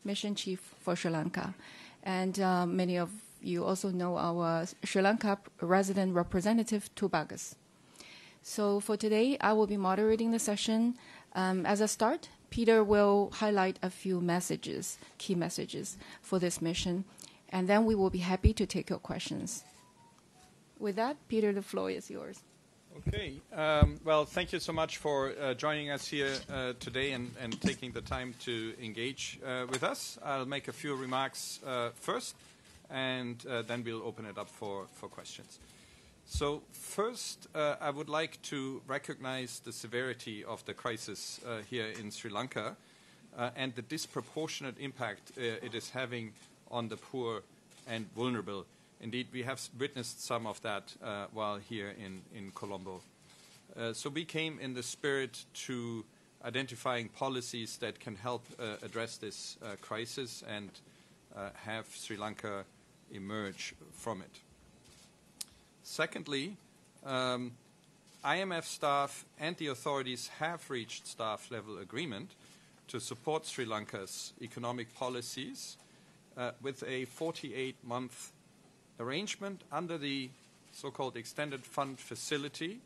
Mission Chief for Sri Lanka. And many of you also know our Sri Lanka resident representative, Tubagas. So for today, I will be moderating the session. As a start, Peter will highlight a few messages, key messages for this mission, and then we will be happy to take your questions. With that, Peter, the floor is yours. Okay. Well, thank you so much for joining us here today and taking the time to engage with us. I'll make a few remarks first, and then we'll open it up for questions. So first, I would like to recognize the severity of the crisis here in Sri Lanka and the disproportionate impact it is having on the poor and vulnerable. Indeed, we have witnessed some of that while here in Colombo. So we came in the spirit to identifying policies that can help address this crisis and have Sri Lanka emerge from it. Secondly, IMF staff and the authorities have reached staff-level agreement to support Sri Lanka's economic policies with a 48-month arrangement under the so-called Extended Fund Facility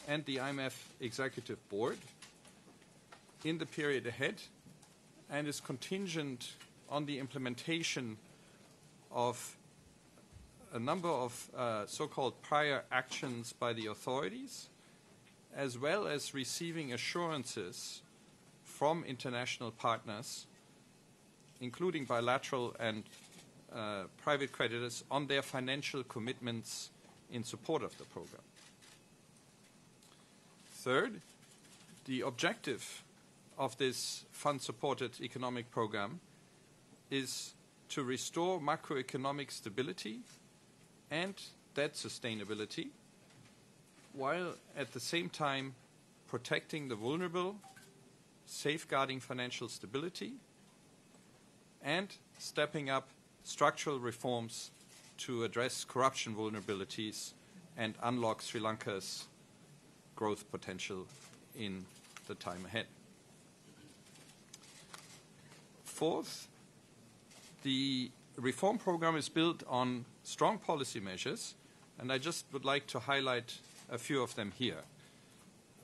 and the IMF Executive Board in the period ahead, and is contingent on the implementation of a number of so-called prior actions by the authorities, as well as receiving assurances from international partners, including bilateral and private creditors, on their financial commitments in support of the program. Third, the objective of this fund-supported economic program is to restore macroeconomic stability and debt sustainability, while at the same time protecting the vulnerable, safeguarding financial stability, and stepping up structural reforms to address corruption vulnerabilities and unlock Sri Lanka's growth potential in the time ahead. Fourth, the reform program is built on strong policy measures, and I just would like to highlight a few of them here.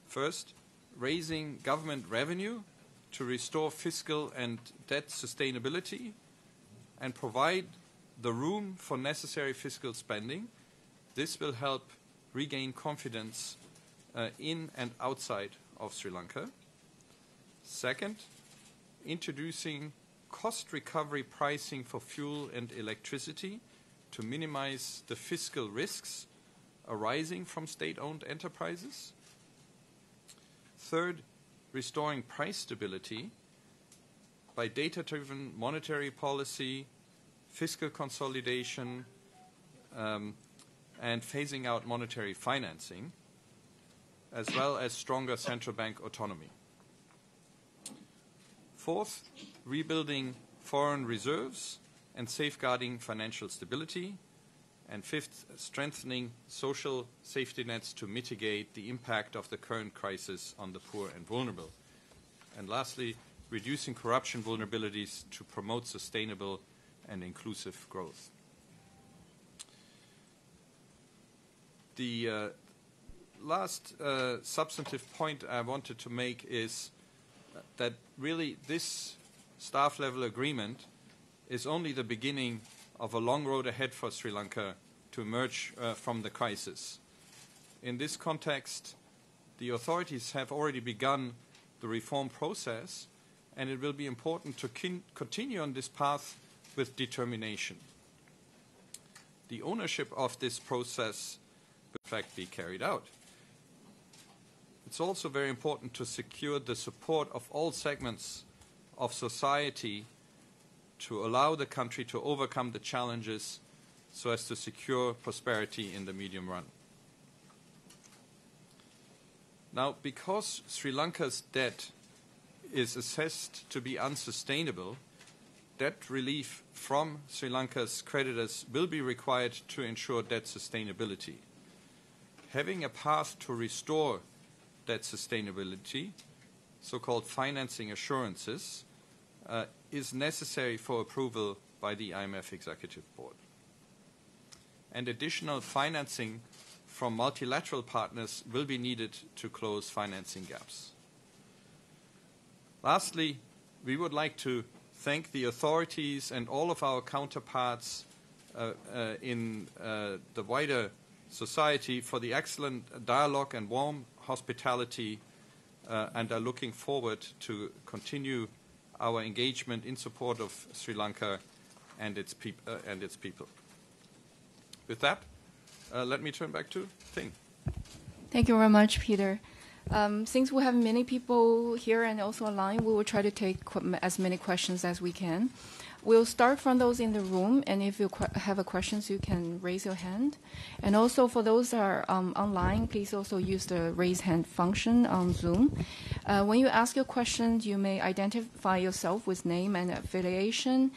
First, raising government revenue to restore fiscal and debt sustainability and provide the room for necessary fiscal spending. This will help regain confidence in and outside of Sri Lanka. Second, introducing cost recovery pricing for fuel and electricity to minimize the fiscal risks arising from state-owned enterprises. Third, restoring price stability by data-driven monetary policy, fiscal consolidation, and phasing out monetary financing, as well as stronger central bank autonomy. Fourth, rebuilding foreign reserves and safeguarding financial stability. And fifth, strengthening social safety nets to mitigate the impact of the current crisis on the poor and vulnerable. And lastly, reducing corruption vulnerabilities to promote sustainable and inclusive growth. The last substantive point I wanted to make is that really this staff-level agreement is only the beginning of a long road ahead for Sri Lanka to emerge from the crisis. In this context, the authorities have already begun the reform process, and it will be important to continue on this path with determination. The ownership of this process will in fact be carried out. It's also very important to secure the support of all segments of society to allow the country to overcome the challenges so as to secure prosperity in the medium run. Now, because Sri Lanka's debt is assessed to be unsustainable, debt relief from Sri Lanka's creditors will be required to ensure debt sustainability. Having a path to restore debt sustainability, so-called financing assurances, is necessary for approval by the IMF Executive Board. And additional financing from multilateral partners will be needed to close financing gaps. Lastly, we would like to thank the authorities and all of our counterparts in the wider society for the excellent dialogue and warm hospitality, and are looking forward to continue our engagement in support of Sri Lanka and its people. With that, let me turn back to Ting. Thank you very much, Peter. Since we have many people here and also online, we will try to take as many questions as we can. We'll start from those in the room, and if you have a questions, you can raise your hand. And also for those that are online, please also use the raise hand function on Zoom. When you ask your questions, you may identify yourself with name and affiliation.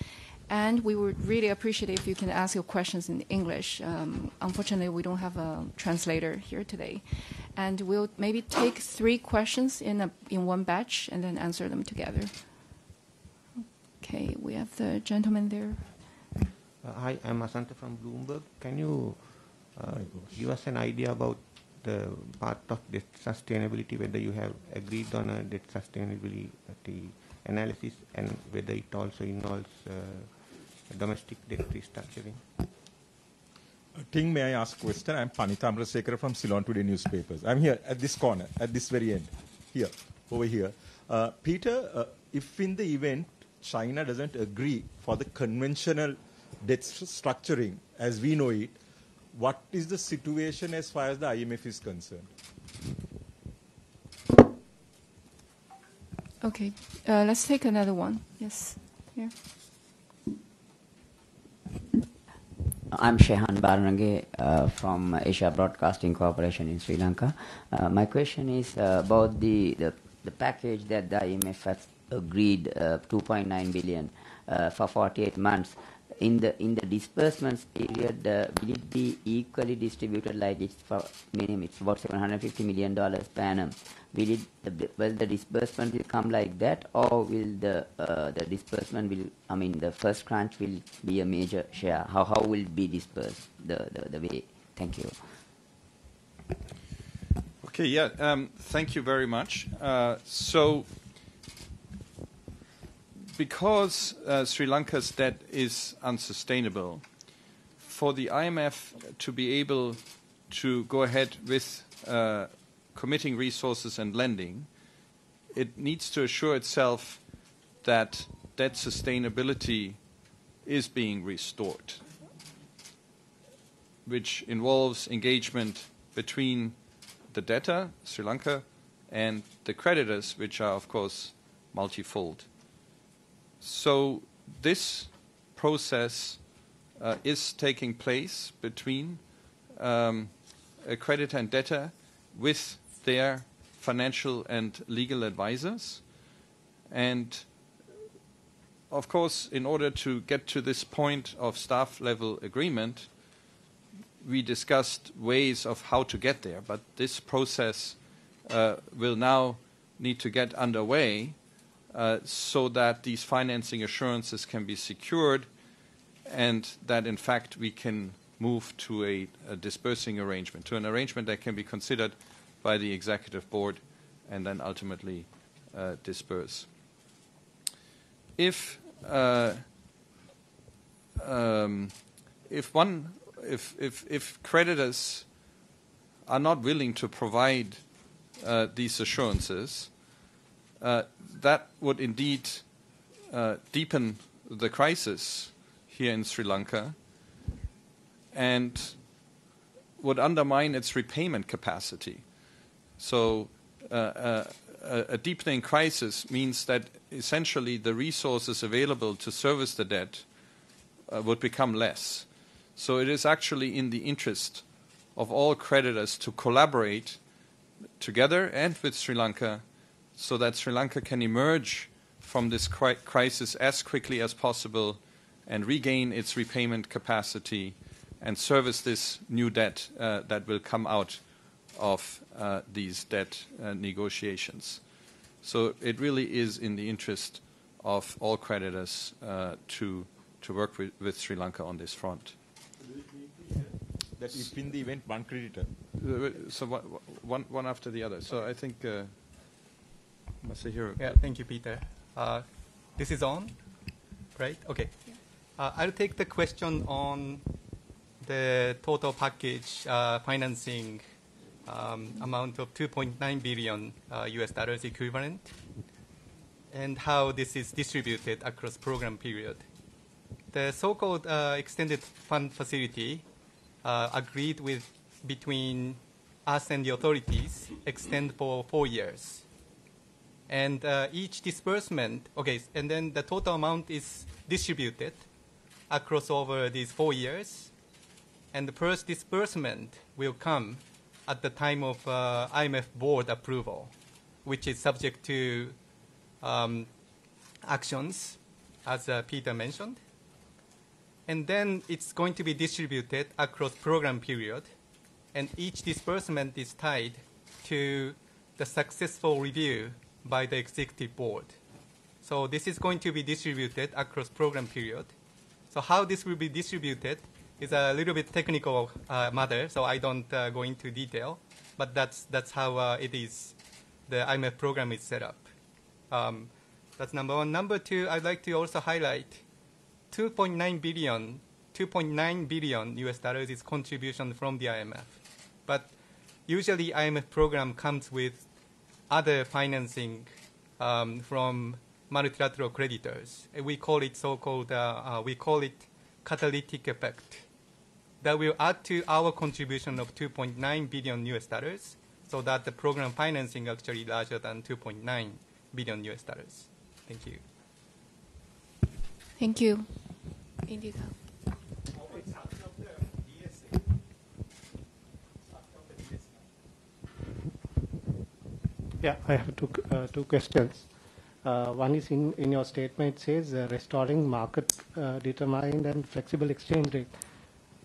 And we would really appreciate it if you can ask your questions in English. Unfortunately, we don't have a translator here today. And we'll maybe take 3 questions in one batch and then answer them together. Okay, we have the gentleman there. Hi, I'm Asanta from Bloomberg. Can you give us an idea about the part of debt sustainability, whether you have agreed on a debt sustainability analysis and whether it also involves domestic debt restructuring? Ting, may I ask a question? I'm Panita Amrasekara from Ceylon Today newspapers. I'm here at this corner, at this very end, here, over here. Peter, if in the event China doesn't agree for the conventional debt structuring as we know it, what is the situation as far as the IMF is concerned? Okay, let's take another one. Yes, here. I'm Shehan Baranage from Asia Broadcasting Corporation in Sri Lanka. My question is about the package that the IMF has agreed, 2.9 billion for 48 months. In the disbursements period, will it be equally distributed like it's for minimum? It's about $750 million per annum. Will the disbursement will come like that, or will the disbursement the first tranche will be a major share? How will it be dispersed the way? Thank you. Okay, yeah, thank you very much. So, because Sri Lanka's debt is unsustainable, for the IMF to be able to go ahead with committing resources and lending, it needs to assure itself that debt sustainability is being restored, which involves engagement between the debtor, Sri Lanka, and the creditors, which are, of course, multifold. So this process is taking place between a creditor and debtor with their financial and legal advisors. And of course, in order to get to this point of staff-level agreement, we discussed ways of how to get there. But this process will now need to get underway so that these financing assurances can be secured and that, in fact, we can move to a disbursing arrangement, to an arrangement that can be considered by the executive board and then ultimately disperse. If creditors are not willing to provide these assurances, that would indeed deepen the crisis here in Sri Lanka and would undermine its repayment capacity. So a deepening crisis means that essentially the resources available to service the debt would become less. So it is actually in the interest of all creditors to collaborate together and with Sri Lanka so that Sri Lanka can emerge from this crisis as quickly as possible and regain its repayment capacity and service this new debt that will come out of these debt negotiations. So it really is in the interest of all creditors to work with Sri Lanka on this front. That if in the event one creditor. So one after the other. So I think Masahiro. Yeah, thank you, Peter. This is on, right? Okay. I'll take the question on the total package financing amount of 2.9 billion US dollars equivalent, and how this is distributed across program period. The so-called extended fund facility agreed with between us and the authorities extend for 4 years. And each disbursement, okay, and then the total amount is distributed across over these 4 years. And the first disbursement will come at the time of IMF board approval, which is subject to actions, as Peter mentioned. And then it's going to be distributed across program period, and each disbursement is tied to the successful review by the executive board. So this is going to be distributed across program period. So how this will be distributed is a little bit technical matter, so I don't go into detail, but that's how it is. The IMF program is set up. That's number one. Number two, I'd like to also highlight 2.9 billion US dollars is contribution from the IMF. But usually IMF program comes with other financing from multilateral creditors. We call it so-called, we call it catalytic effect. That will add to our contribution of 2.9 billion US dollars, so that the program financing actually larger than 2.9 billion US dollars. Thank you. Thank you. Indica. Yeah, I have two questions. One is in your statement, it says restoring market determined and flexible exchange rate.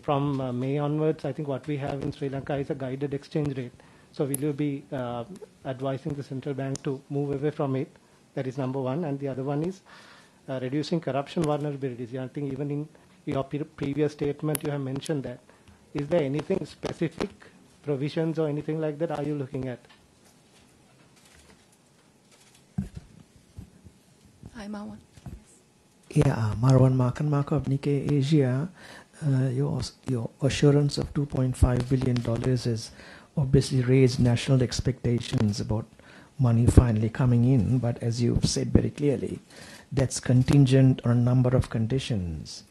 From May onwards, I think what we have in Sri Lanka is a guided exchange rate. So will you be advising the central bank to move away from it? That is number one. And the other one is reducing corruption vulnerabilities. I think even in your previous statement, you have mentioned that. Is there anything specific, provisions or anything like that, are you looking at? Hi, Marwan. Yeah, Marwan Markan of Nikkei Asia. Your assurance of $2.5 billion has obviously raised national expectations about money finally coming in, but as you've said very clearly, that's contingent on a number of conditions.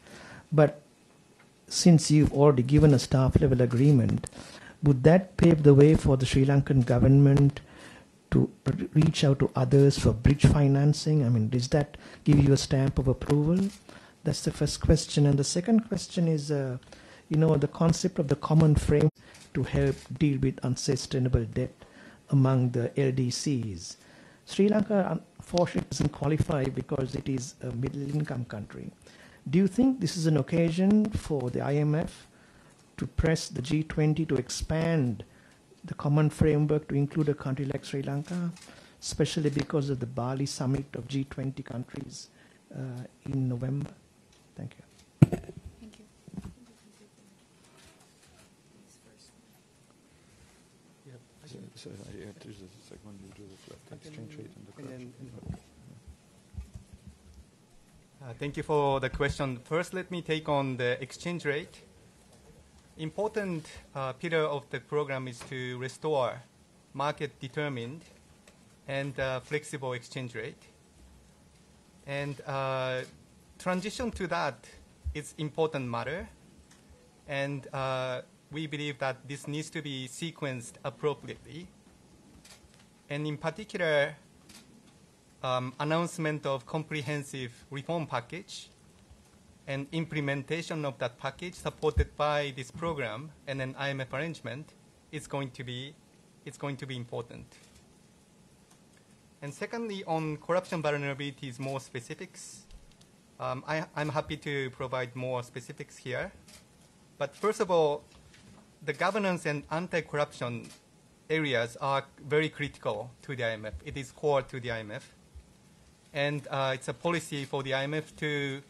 But since you've already given a staff level agreement, would that pave the way for the Sri Lankan government to reach out to others for bridge financing? I mean, does that give you a stamp of approval? That's the first question. And the second question is, the concept of the common frame to help deal with unsustainable debt among the LDCs. Sri Lanka, unfortunately, doesn't qualify because it is a middle-income country. Do you think this is an occasion for the IMF to press the G20 to expand the common framework to include a country like Sri Lanka, especially because of the Bali summit of G20 countries in November? Thank you. Thank you. So I have to do the second one, you do the exchange rate and the corruption. Thank you for the question. First, let me take on the exchange rate. Important pillar of the program is to restore market-determined and flexible exchange rate. And transition to that is important matter. And we believe that this needs to be sequenced appropriately. And in particular, announcement of comprehensive reform package and implementation of that package supported by this program and an IMF arrangement is going to be important. And secondly, on corruption vulnerabilities, more specifics. I'm happy to provide more specifics here. But first of all, the governance and anti-corruption areas are very critical to the IMF. It is core to the IMF. And it's a policy for the IMF to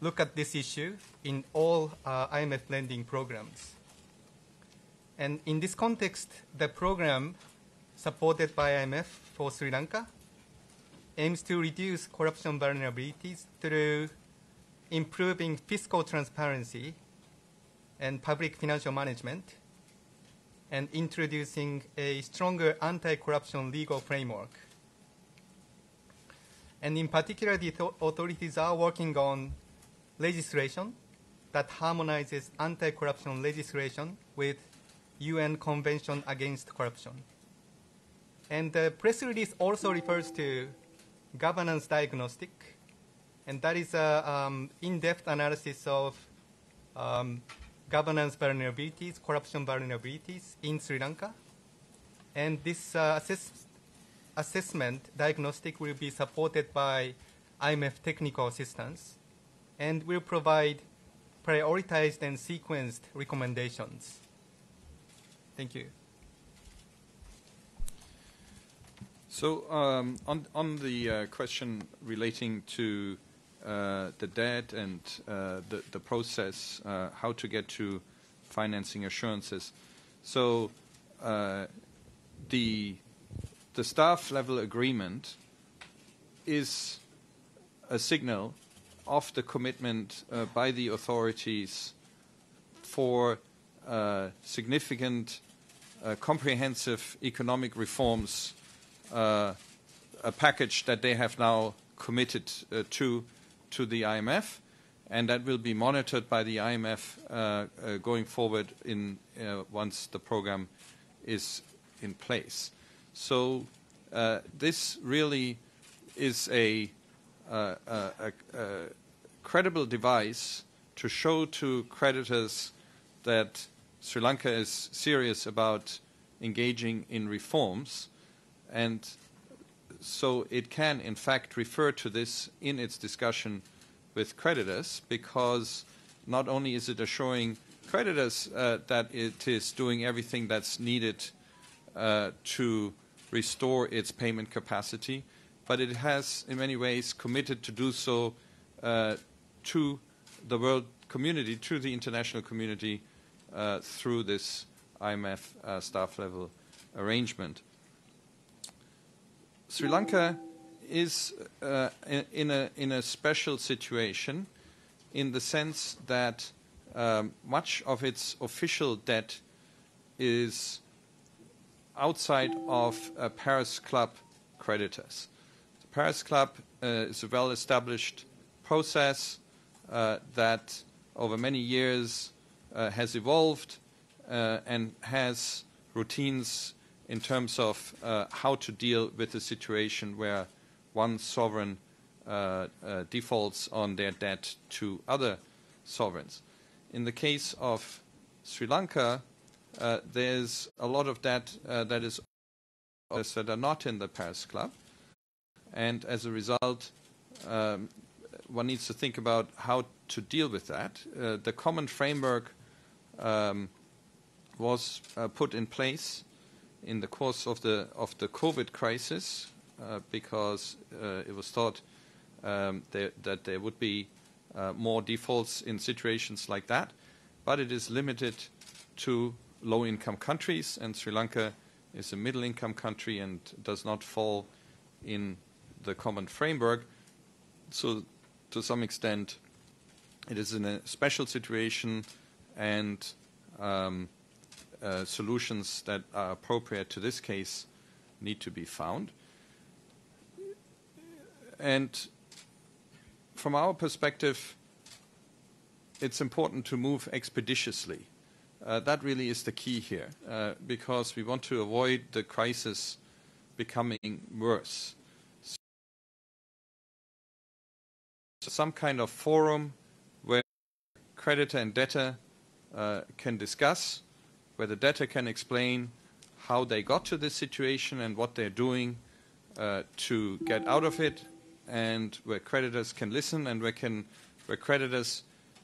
look at this issue in all IMF lending programs. And in this context, the program supported by IMF for Sri Lanka aims to reduce corruption vulnerabilities through improving fiscal transparency and public financial management, and introducing a stronger anti-corruption legal framework. And in particular, the authorities are working on legislation that harmonizes anti-corruption legislation with UN Convention Against Corruption. And the press release also refers to governance diagnostic, and that is an in-depth analysis of governance vulnerabilities, corruption vulnerabilities in Sri Lanka. And this assessment diagnostic will be supported by IMF technical assistance and will provide prioritized and sequenced recommendations. Thank you. So on the question relating to the debt and the process, how to get to financing assurances. So the staff level agreement is a signal of the commitment by the authorities for significant, comprehensive economic reforms, a package that they have now committed to the IMF, and that will be monitored by the IMF going forward once the program is in place. So this really is a credible device to show to creditors that Sri Lanka is serious about engaging in reforms, and so it can in fact refer to this in its discussion with creditors, because not only is it assuring creditors that it is doing everything that's needed to restore its payment capacity, but it has in many ways committed to do so to the world community, to the international community, through this IMF staff level arrangement. Sri Lanka is in a special situation in the sense that much of its official debt is outside of Paris Club creditors. The Paris Club is a well-established process that over many years has evolved and has routines in terms of how to deal with a situation where one sovereign defaults on their debt to other sovereigns. In the case of Sri Lanka, there's a lot of debt that are not in the Paris Club, and as a result, one needs to think about how to deal with that. The common framework was put in place in the course of the COVID crisis because it was thought that there would be more defaults in situations like that, but it is limited to low-income countries, and Sri Lanka is a middle-income country and does not fall in the common framework. So to some extent it is in a special situation, and solutions that are appropriate to this case need to be found. And from our perspective, it's important to move expeditiously. That really is the key here, because we want to avoid the crisis becoming worse. Some kind of forum where creditor and debtor can discuss, where the debtor can explain how they got to this situation and what they're doing to get out of it, and where creditors can listen, and where creditors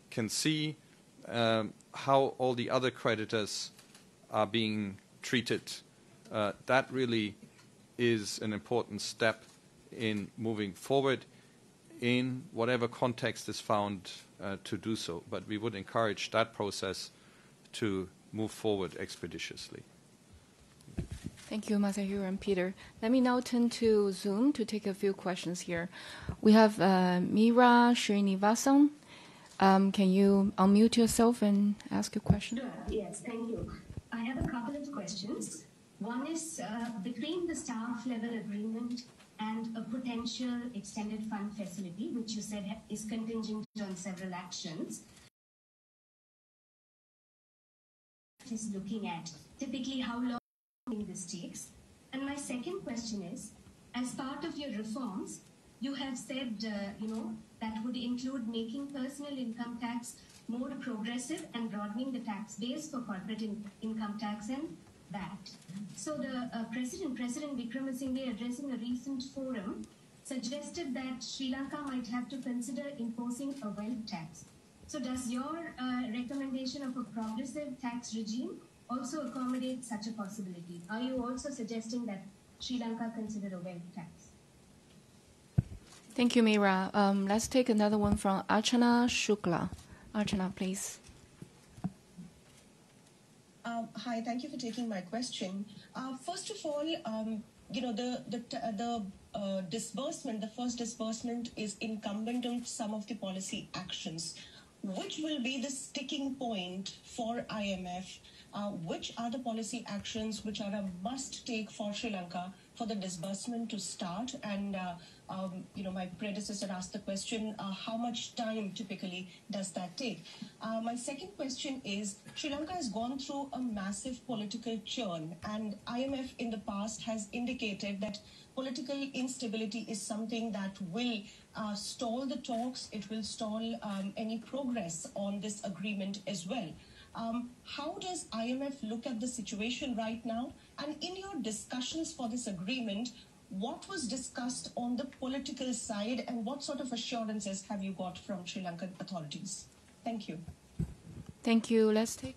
can see how all the other creditors are being treated. That really is an important step in moving forward in whatever context is found to do so. But we would encourage that process to move forward expeditiously. Thank you, Masahiro and Peter. Let me now turn to Zoom to take a few questions here. We have Meera Srinivasan. Can you unmute yourself and ask a question? Sure. Yes, thank you. I have a couple of questions. One is between the staff level agreement and a potential extended fund facility, which you said is contingent on several actions, is looking at typically how long this takes. And my second question is, as part of your reforms, you have said, that would include making personal income tax more progressive and broadening the tax base for corporate income tax and VAT. So the President Wickremesinghe, addressing a recent forum, suggested that Sri Lanka might have to consider imposing a wealth tax. So does your recommendation of a progressive tax regime also accommodate such a possibility? Are you also suggesting that Sri Lanka consider a wealth tax? Thank you, Meera. Let's take another one from Archana Shukla. Archana, please. Hi, thank you for taking my question. First of all, the disbursement, the first disbursement is incumbent on some of the policy actions. Which will be the sticking point for IMF? Which are the policy actions which are a must take for Sri Lanka for the disbursement to start? And, my predecessor asked the question, how much time typically does that take? My second question is, Sri Lanka has gone through a massive political churn, and IMF in the past has indicated that political instability is something that will stall the talks, it will stall any progress on this agreement as well. How does IMF look at the situation right now? And in your discussions for this agreement, what was discussed on the political side and what sort of assurances have you got from Sri Lankan authorities? Thank you. Thank you. Let's take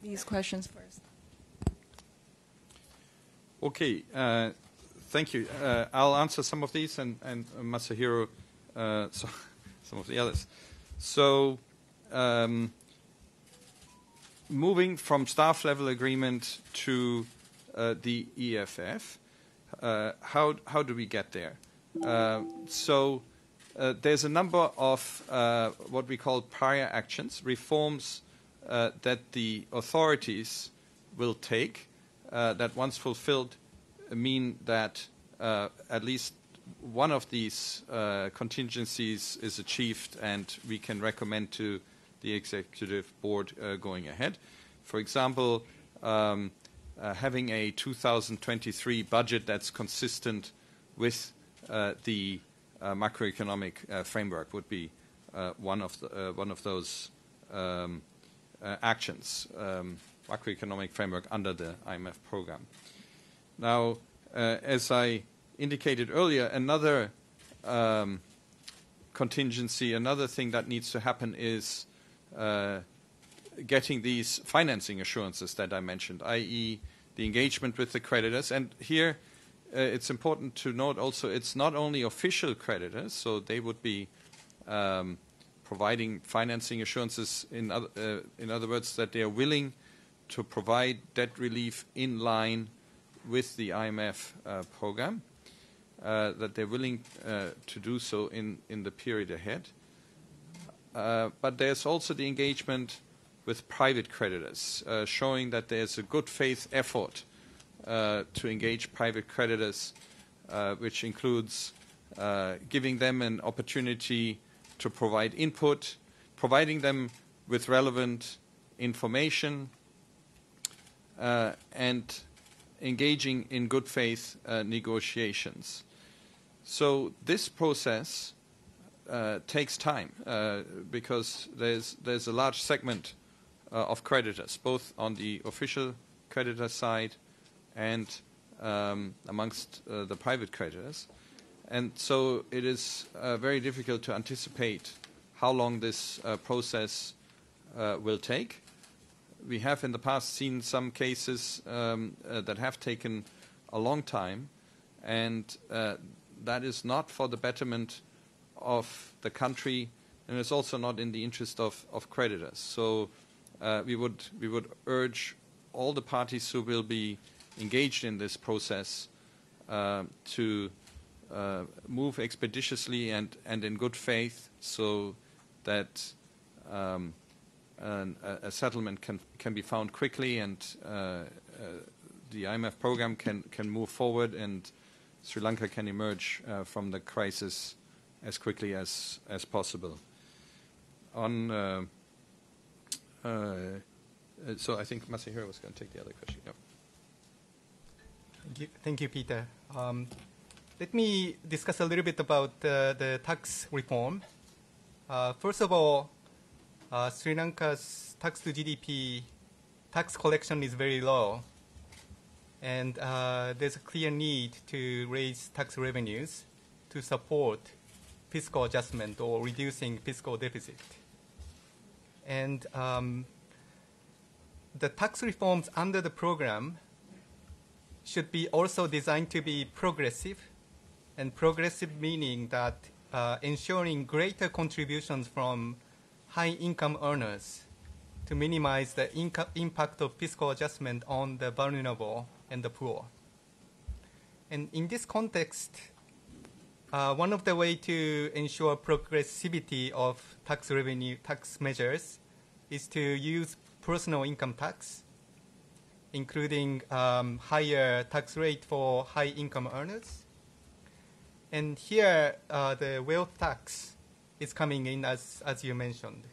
these questions first. Okay. Thank you. I'll answer some of these and Masahiro some of the others. So moving from staff level agreement to the EFF, how do we get there? So there's a number of what we call prior actions, reforms that the authorities will take that once fulfilled mean that at least one of these contingencies is achieved and we can recommend to the executive board going ahead. For example, having a 2023 budget that's consistent with the macroeconomic framework would be one of those actions, macroeconomic framework under the IMF program. Now, as I indicated earlier, another contingency, another thing that needs to happen is getting these financing assurances that I mentioned, i.e. the engagement with the creditors. And here it's important to note also it's not only official creditors, so they would be providing financing assurances, in other words, that they are willing to provide debt relief in line with the IMF program, that they're willing to do so in the period ahead. But there's also the engagement with private creditors, showing that there's a good faith effort to engage private creditors, which includes giving them an opportunity to provide input, providing them with relevant information, and engaging in good faith negotiations. So this process takes time because there's a large segment of creditors, both on the official creditor side and amongst the private creditors. And so it is very difficult to anticipate how long this process will take. We have in the past seen some cases that have taken a long time, and that is not for the betterment of the country, and it's also not in the interest of creditors. So we would urge all the parties who will be engaged in this process to move expeditiously and in good faith, so that a settlement can be found quickly, and the IMF program can move forward, and Sri Lanka can emerge from the crisis as quickly as possible. On so I think Masahiro was going to take the other question. Yep. Thank you, Peter. Let me discuss a little bit about the tax reform. First of all, Sri Lanka's tax to GDP tax collection is very low, and there's a clear need to raise tax revenues to support fiscal adjustment or reducing fiscal deficit. And the tax reforms under the program should be also designed to be progressive, and progressive meaning that ensuring greater contributions from high-income earners to minimize the impact of fiscal adjustment on the vulnerable and the poor. And in this context, one of the ways to ensure progressivity of tax revenue tax measures is to use personal income tax, including higher tax rate for high-income earners. And here, the wealth tax is coming in, as you mentioned.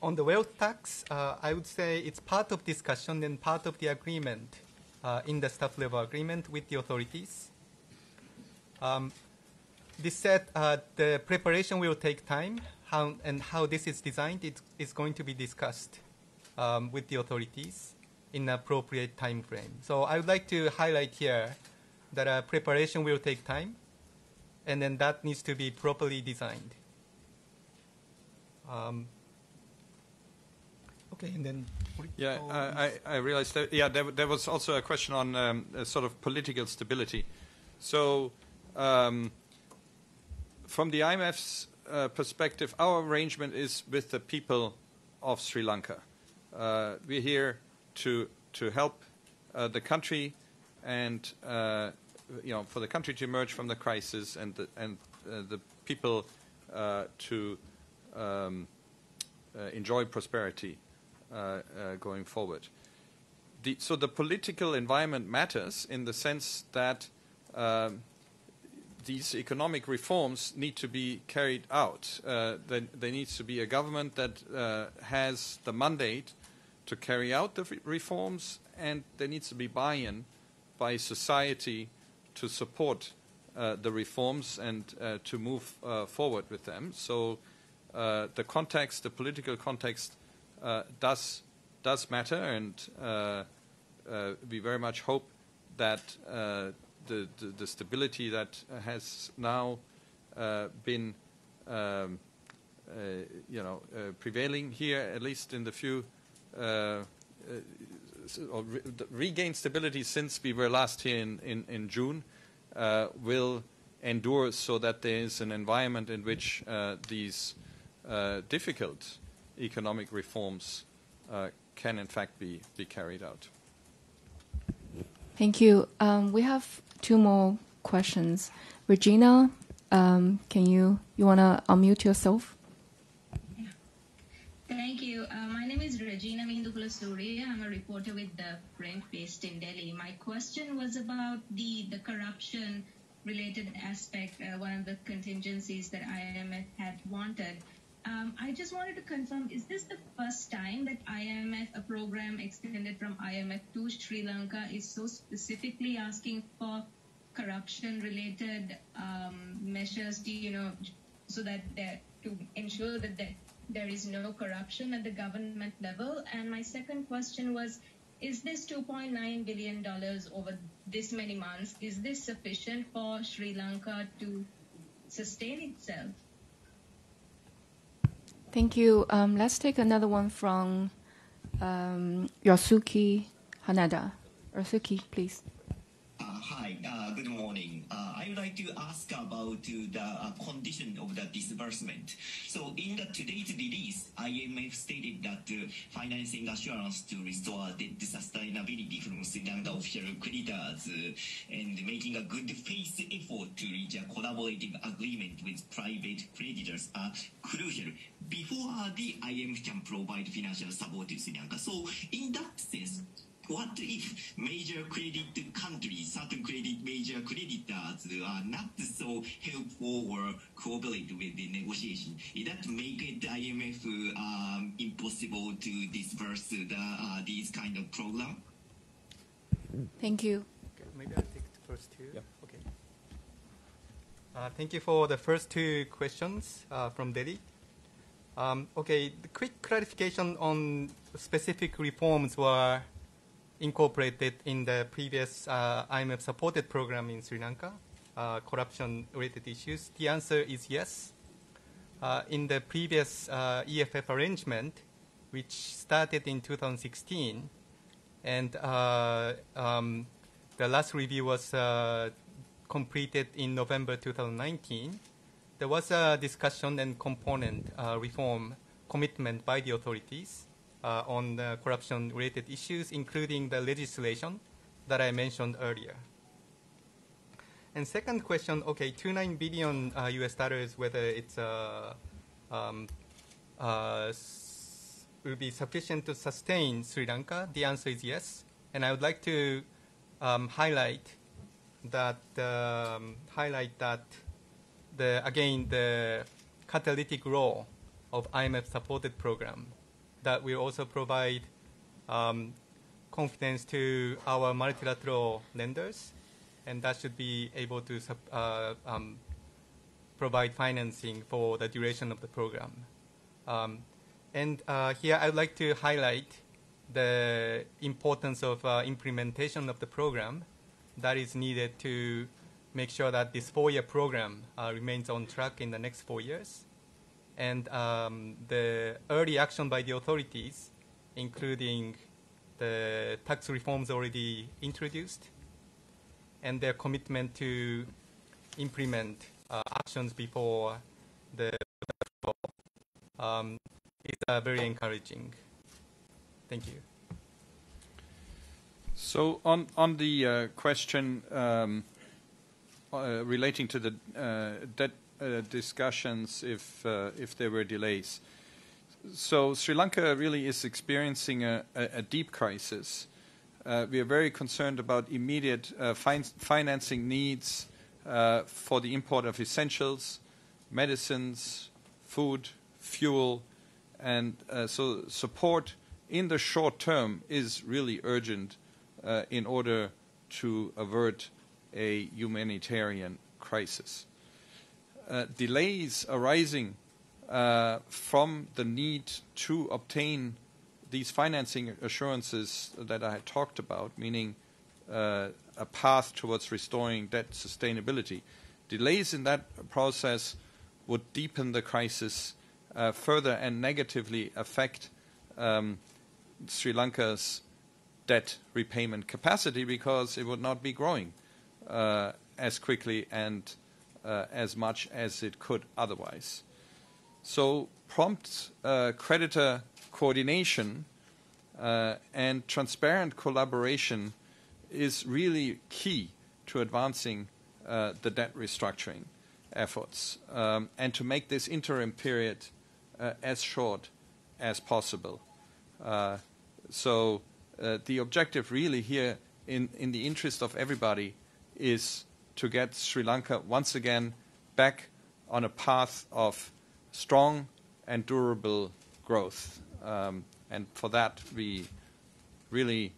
On the wealth tax, I would say it's part of discussion and part of the agreement in the staff-level agreement with the authorities. This said, the preparation will take time, how this is designed is going to be discussed with the authorities in an appropriate time frame. So I would like to highlight here that preparation will take time, and then that needs to be properly designed. Okay, and then... Yeah, I realized that, yeah, there was also a question on sort of political stability. So from the IMF's perspective, our arrangement is with the people of Sri Lanka. We're here to help the country, and for the country to emerge from the crisis, and the people to enjoy prosperity going forward. So the political environment matters in the sense that these economic reforms need to be carried out. There needs to be a government that has the mandate to carry out the reforms, and there needs to be buy-in by society to support the reforms and to move forward with them. So the context, the political context, does matter, and we very much hope that the stability that has now been prevailing here, at least in the few regained stability since we were last here in June, will endure, so that there is an environment in which these difficult economic reforms can in fact be carried out. Thank you. We have two more questions. Regina, can you want to unmute yourself? Yeah. Thank you. My name is Regina Mindukula Surya. I'm a reporter with the Print based in Delhi. My question was about the corruption related aspect, one of the contingencies that IMF had wanted. I just wanted to confirm, is this the first time that IMF, a program extended from IMF to Sri Lanka, is so specifically asking for corruption-related measures so that to ensure that there is no corruption at the government level? And my second question was, is this $2.9 billion over this many months, is this sufficient for Sri Lanka to sustain itself? Thank you. Let's take another one from Yosuke Hanada. Yosuke, please. Hi, Good morning. I would like to ask about the condition of the disbursement. So in today's release, IMF stated that financing assurance to restore debt sustainability from Sri Lanka official creditors and making a good faith effort to reach a collaborative agreement with private creditors are crucial before the IMF can provide financial support to Sri Lanka. So in that sense, what if major credit countries, certain major creditors are not so helpful or cooperate with the negotiation? Is that make it IMF impossible to disperse these kind of program? Thank you. Okay, maybe I'll take the first two. Yeah. Okay. Thank you for the first two questions from Delhi. Okay, the quick clarification on specific reforms were incorporated in the previous IMF-supported program in Sri Lanka, corruption-related issues. The answer is yes. In the previous EFF arrangement, which started in 2016, and the last review was completed in November 2019, there was a discussion and component reform commitment by the authorities on corruption-related issues, including the legislation that I mentioned earlier. And second question, okay, $29 billion US dollars, whether it's will be sufficient to sustain Sri Lanka? The answer is yes. And I would like to highlight that the catalytic role of IMF-supported program, that will also provide confidence to our multilateral lenders, and that should be able to provide financing for the duration of the program. And here I would like to highlight the importance of implementation of the program that is needed to make sure that this 4-year program remains on track in the next 4 years. And the early action by the authorities, including the tax reforms already introduced, and their commitment to implement actions before the is very encouraging. Thank you. So on the question relating to the debt discussions, if there were delays. So Sri Lanka really is experiencing a deep crisis. We are very concerned about immediate financing needs for the import of essentials, medicines, food, fuel, and so support in the short term is really urgent in order to avert a humanitarian crisis. Delays arising from the need to obtain these financing assurances that I had talked about, meaning a path towards restoring debt sustainability. Delays in that process would deepen the crisis further and negatively affect Sri Lanka's debt repayment capacity, because it would not be growing as quickly and as much as it could otherwise. So prompt creditor coordination and transparent collaboration is really key to advancing the debt restructuring efforts and to make this interim period as short as possible. So the objective really here in the interest of everybody is to get Sri Lanka once again back on a path of strong and durable growth. And for that, we really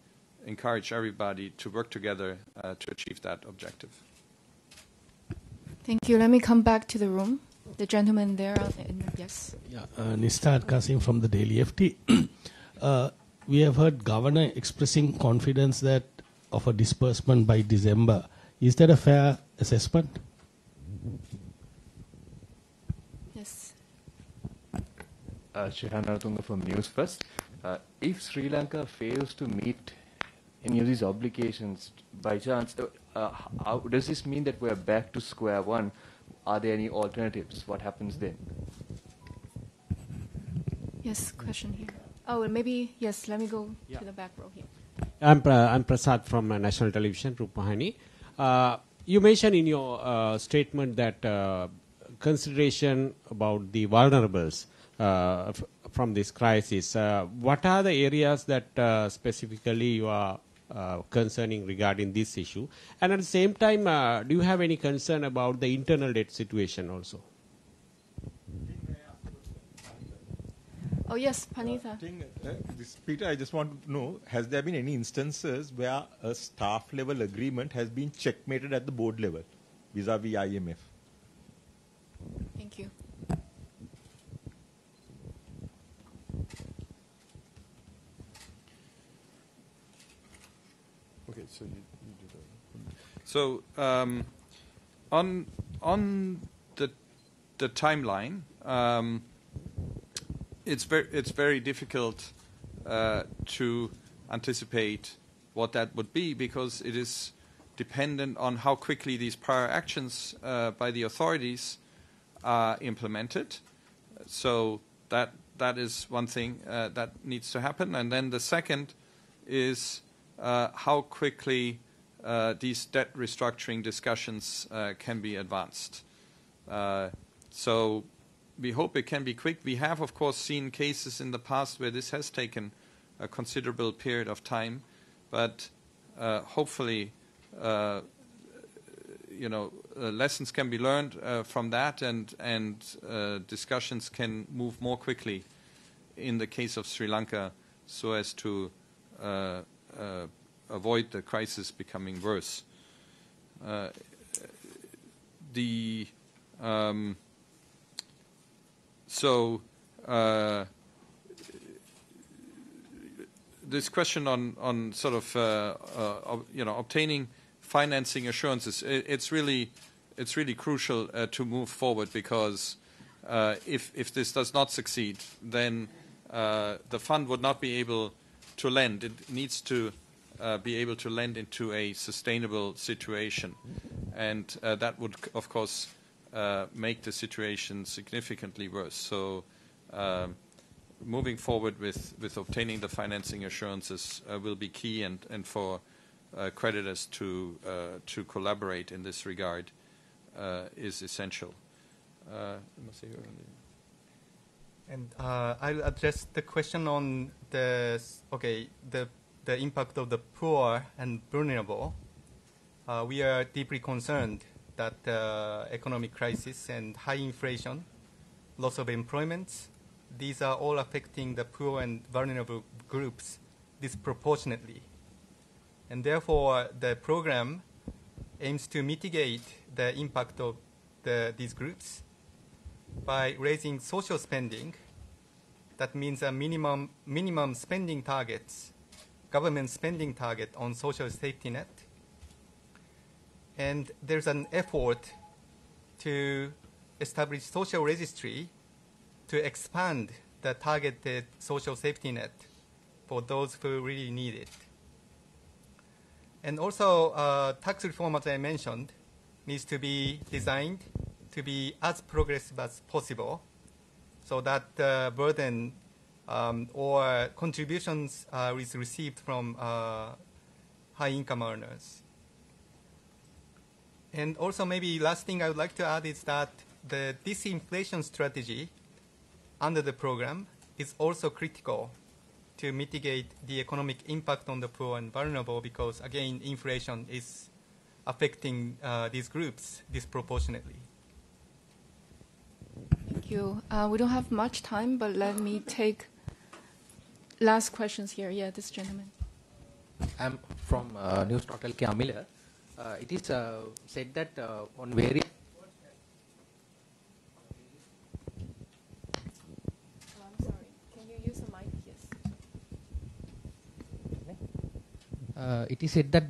encourage everybody to work together to achieve that objective. Thank you. Let me come back to the room. The gentleman there. Yes. Yeah, Nistad Kasim from the Daily FT. We have heard Governor expressing confidence that of a disbursement by December. Is that a fair assessment? Yes. Shehan Naratunga from News First. If Sri Lanka fails to meet any of these obligations by chance, how does this mean that we're back to square one? Are there any alternatives? What happens then? Yes, question here. Oh, maybe, yes, let me go to the back row here. I'm Prasad from National Television, Rupahani. You mentioned in your statement that consideration about the vulnerables from this crisis. What are the areas that specifically you are concerning regarding this issue? And at the same time, do you have any concern about the internal debt situation also? Oh, yes, Panitha. Peter, I just want to know, has there been any instances where a staff level agreement has been checkmated at the board level vis-a-vis IMF? Thank you. Okay, so you do that. So on the timeline, it's very difficult to anticipate what that would be, because it is dependent on how quickly these prior actions by the authorities are implemented. So that is one thing that needs to happen. And then the second is how quickly these debt restructuring discussions can be advanced. So we hope it can be quick. We have, of course, seen cases in the past where this has taken a considerable period of time, but hopefully, lessons can be learned from that, and discussions can move more quickly in the case of Sri Lanka, so as to avoid the crisis becoming worse. This question on sort of obtaining financing assurances, it's really crucial to move forward, because if this does not succeed, then the fund would not be able to lend. It needs to be able to lend into a sustainable situation, and that would, of course, make the situation significantly worse. So moving forward with obtaining the financing assurances will be key, and for creditors to collaborate in this regard is essential. And I'll address the question on the impact of the poor and vulnerable. We are deeply concerned that economic crisis and high inflation, loss of employment, these are all affecting the poor and vulnerable groups disproportionately. And therefore, the program aims to mitigate the impact of these groups by raising social spending. That means a minimum spending targets, government spending target on social safety net. And there's an effort to establish social registry to expand the targeted social safety net for those who really need it. And also, tax reform, as I mentioned, needs to be designed to be as progressive as possible, so that the burden or contributions is received from high-income earners. And also, maybe last thing I would like to add is that the disinflation strategy under the program is also critical to mitigate the economic impact on the poor and vulnerable, because, again, inflation is affecting these groups disproportionately. Thank you. We don't have much time, but let me take last questions here. Yeah, this gentleman. I'm from News.lk Amila. It is said that on various... I'm sorry. Can you use the mic? Yes. It is said that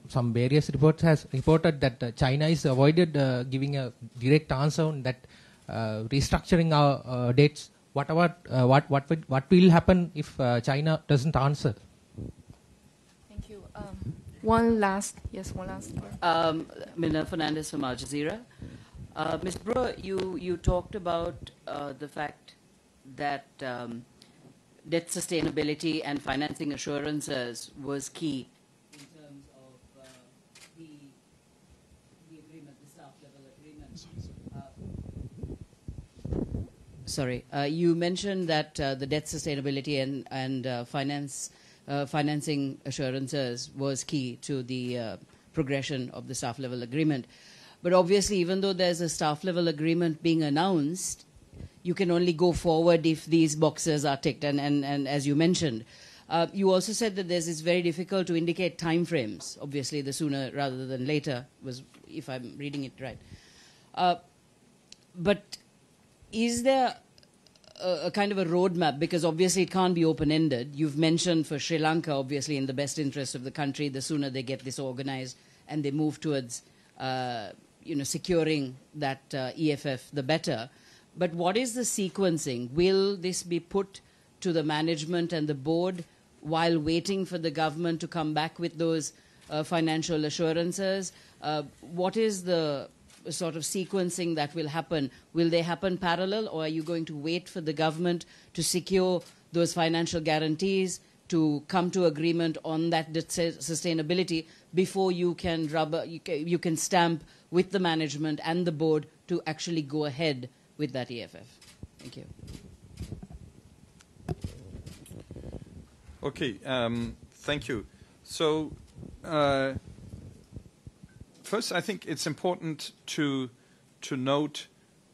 some various reports has reported that China is avoided giving a direct answer on that restructuring our debts. What will happen if China doesn't answer? Thank you. One last. Milna Fernandez from Al Jazeera. Ms. Brewer, you talked about the fact that debt sustainability and financing assurances was key in terms of the agreement, the staff level agreement. Sorry, you mentioned that the debt sustainability and financing assurances was key to the progression of the staff level agreement. But obviously, even though there's a staff level agreement being announced, you can only go forward if these boxes are ticked. And as you mentioned, you also said that it's very difficult to indicate timeframes. Obviously, the sooner rather than later was, if I'm reading it right. But is there a kind of a roadmap? Because obviously it can't be open-ended. You've mentioned for Sri Lanka, obviously in the best interest of the country, the sooner they get this organized and they move towards securing that EFF, the better. But what is the sequencing? Will this be put to the management and the board while waiting for the government to come back with those financial assurances? What is the sort of sequencing that will happen? Will they happen parallel, or are you going to wait for the government to secure those financial guarantees, to come to agreement on that sustainability before you can stamp with the management and the board to actually go ahead with that EFF? Thank you. Okay, thank you. So first, I think it's important to note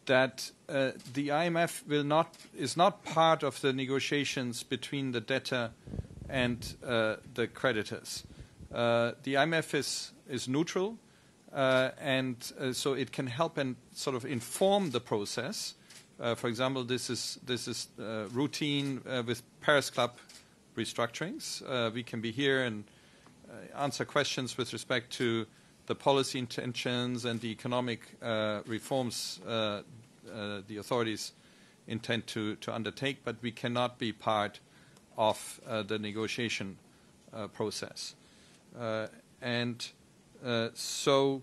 that the IMF is not part of the negotiations between the debtor and the creditors. The IMF is neutral, and so it can help and sort of inform the process. For example, this is routine with Paris Club restructurings. We can be here and answer questions with respect to the policy intentions and the economic reforms the authorities intend to undertake, but we cannot be part of the negotiation process. So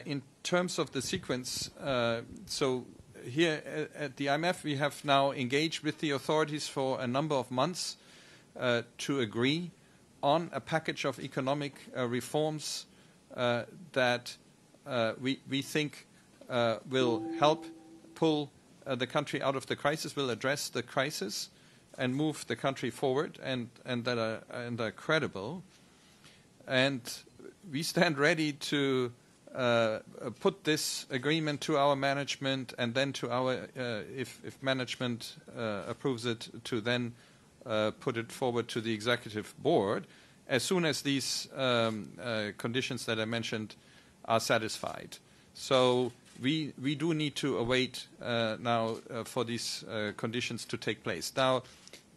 in terms of the sequence, so here at the IMF we have now engaged with the authorities for a number of months to agree on a package of economic reforms that we think will help pull the country out of the crisis, will address the crisis and move the country forward, and that are credible. And we stand ready to put this agreement to our management, and then to our, if management approves it, to then put it forward to the executive board as soon as these conditions that I mentioned are satisfied. So we do need to await now for these conditions to take place. Now,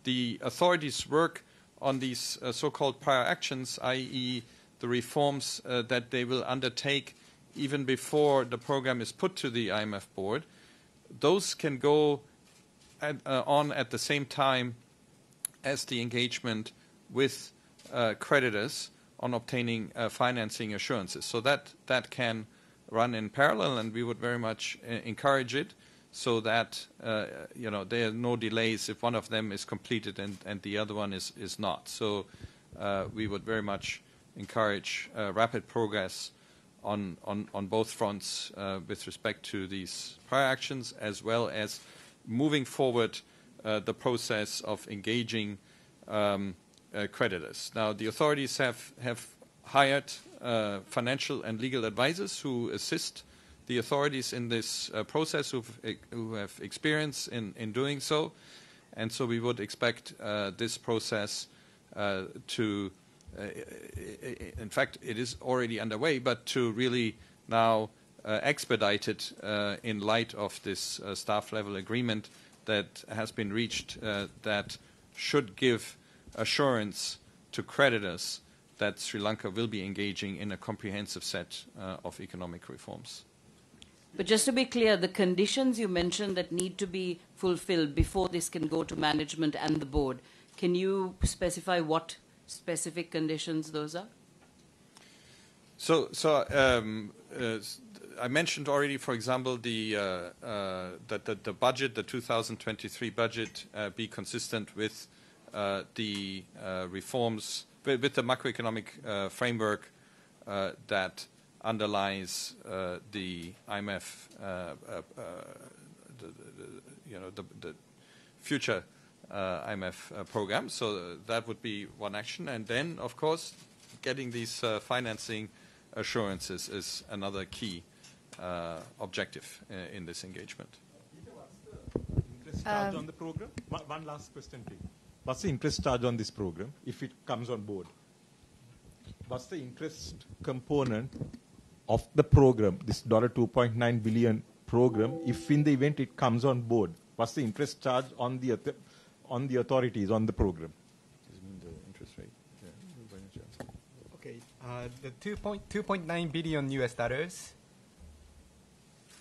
the authorities work on these so-called prior actions, i.e. the reforms that they will undertake even before the program is put to the IMF board. Those can go on at the same time as the engagement with creditors on obtaining financing assurances. So that can run in parallel, and we would very much encourage it, so that there are no delays if one of them is completed and the other one is not. So we would very much encourage rapid progress on both fronts with respect to these prior actions, as well as moving forward the process of engaging creditors. Now, the authorities have hired financial and legal advisors who assist the authorities in this process, who have experience in doing so. And so we would expect this process to, in fact, it is already underway, but to really now expedite it in light of this staff level agreement that has been reached, that should give assurance to creditors that Sri Lanka will be engaging in a comprehensive set of economic reforms. But just to be clear, the conditions you mentioned that need to be fulfilled before this can go to management and the board, can you specify what specific conditions those are? So I mentioned already, for example, that the budget, the 2023 budget, be consistent with the reforms, with the macroeconomic framework that underlies the IMF, the future IMF program. So that would be one action. And then, of course, getting these financing assurances is another key objective in this engagement. Interest charge on the program? One last question, please. What's the interest charge on this program if it comes on board? What's the interest component of the program, this $2.9 billion program, if in the event it comes on board? What's the interest charge on the authorities on the program? The interest rate. Okay, the 2.9 billion US dollars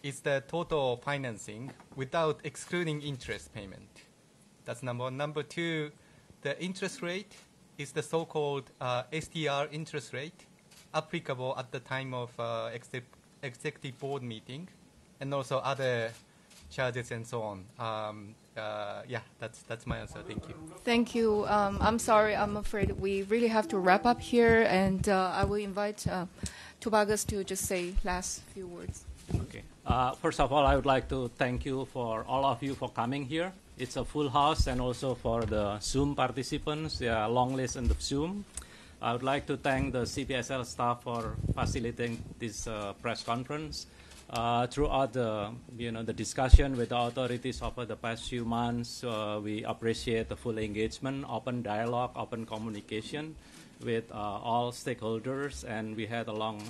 is the total financing without excluding interest payment. That's number one. Number two, the interest rate is the so-called STR interest rate applicable at the time of executive board meeting, and also other charges and so on. Yeah, that's my answer. Thank you. Thank you. I'm sorry. I'm afraid we really have to wrap up here, and I will invite Tubagus to just say last few words. Okay. First of all, I would like to thank you for all of you for coming here. It's a full house, and also for the Zoom participants. There are a long list in the Zoom. I would like to thank the CPSL staff for facilitating this press conference. Throughout the discussion with the authorities over the past few months, we appreciate the full engagement, open dialogue, open communication with all stakeholders, and we had a long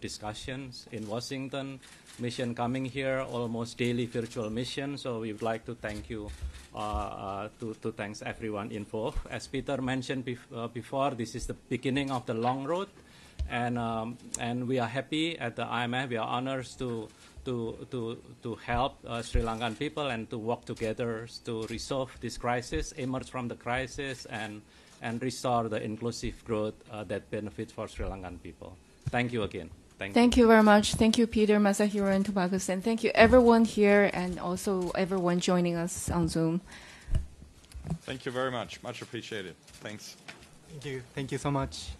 discussions in Washington. Mission coming here, almost daily virtual mission. So we would like to thank you, to thanks everyone involved. As Peter mentioned before, this is the beginning of the long road. And we are happy at the IMF. We are honored to help Sri Lankan people and to work together to resolve this crisis, emerge from the crisis, and restore the inclusive growth that benefits for Sri Lankan people. Thank you again. Thank you very much. Thank you, Peter, Masahiro, and Tubagus, and thank you everyone here and also everyone joining us on Zoom. Thank you very much. Much appreciated. Thanks. Thank you. Thank you so much.